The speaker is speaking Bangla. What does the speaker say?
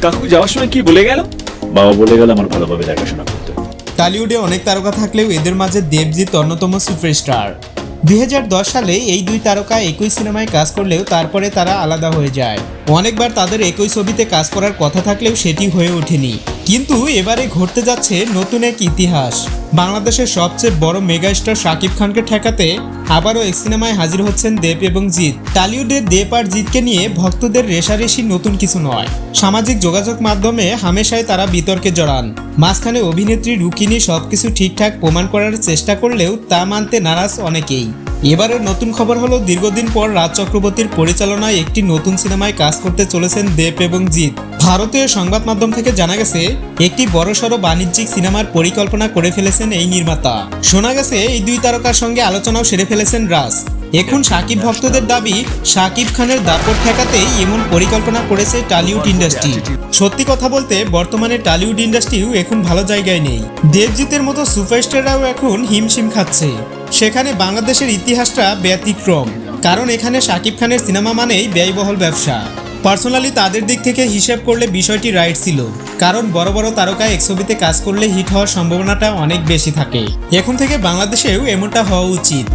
কাকু যাওয়ার সময় কি বলে গেল? বাবা বলে গেল আমার ভালোভাবে দেখাশোনা করতে। টলিউডে অনেক তারকা থাকলেও এদের মাঝে দেবজিৎ অন্যতম সুপারস্টার। 2010 সালে এই দুই তারকা একই সিনেমায় কাজ করলেও তারপরে তারা আলাদা হয়ে যায়। অনেকবার তাদের একই ছবিতে কাজ করার কথা থাকলেও সেটি হয়ে ওঠেনি। কিন্তু এবারে ঘটতে যাচ্ছে নতুন এক ইতিহাস। বাংলাদেশের সবচেয়ে বড় মেগাস্টার শাকিব খানকে ঠেকাতে আবারও এক সিনেমায় হাজির হচ্ছেন দেব এবং জিৎ। টলিউডের দেব আর জিৎকে নিয়ে ভক্তদের রেশারেশি নতুন কিছু নয়। সামাজিক যোগাযোগ মাধ্যমে হামেশাই তারা বিতর্কে জড়ান। মাঝখানে অভিনেত্রী রুকিনি সবকিছু ঠিকঠাক প্রমাণ করার চেষ্টা করলেও তা মানতে নারাজ অনেকেই। এবারের নতুন খবর হলো দীর্ঘদিন পর রাজ চক্রবর্তীর পরিচালনায় একটি নতুন সিনেমায় কাজ করতে চলেছেন দেব এবং জিৎ। ভারতীয় সংবাদ মাধ্যম থেকে জানা গেছে একটি বড়সড় বাণিজ্যিক সিনেমার পরিকল্পনা করে ফেলেছেন এই নির্মাতা। শোনা গেছে এই দুই তারকার সঙ্গে আলোচনাও সেরে ফেলেছেন রাজ। এখন শাকিব ভক্তদের দাবি শাকিব খানের দাপট ঠেকাতেই এমন পরিকল্পনা করেছে টলিউড ইন্ডাস্ট্রি। সত্যি কথা বলতে বর্তমানে টলিউড ইন্ডাস্ট্রিও এখন ভালো জায়গায় নেই। দেবজিতের মতো সুপারস্টাররাও এখন হিমশিম খাচ্ছে। সেখানে বাংলাদেশের ইতিহাসটা ব্যতিক্রম, কারণ এখানে শাকিব খানের সিনেমা মানেই ব্যয়বহুল ব্যবসা। পার্সোনালি তাদের দিক থেকে হিসাব করলে বিষয়টি রাইট ছিল, কারণ বড় বড় তারকা এক ছবিতে কাজ করলে হিট হওয়ার সম্ভাবনাটা অনেক বেশি থাকে। এখন থেকে বাংলাদেশেও এমনটা হওয়া উচিত।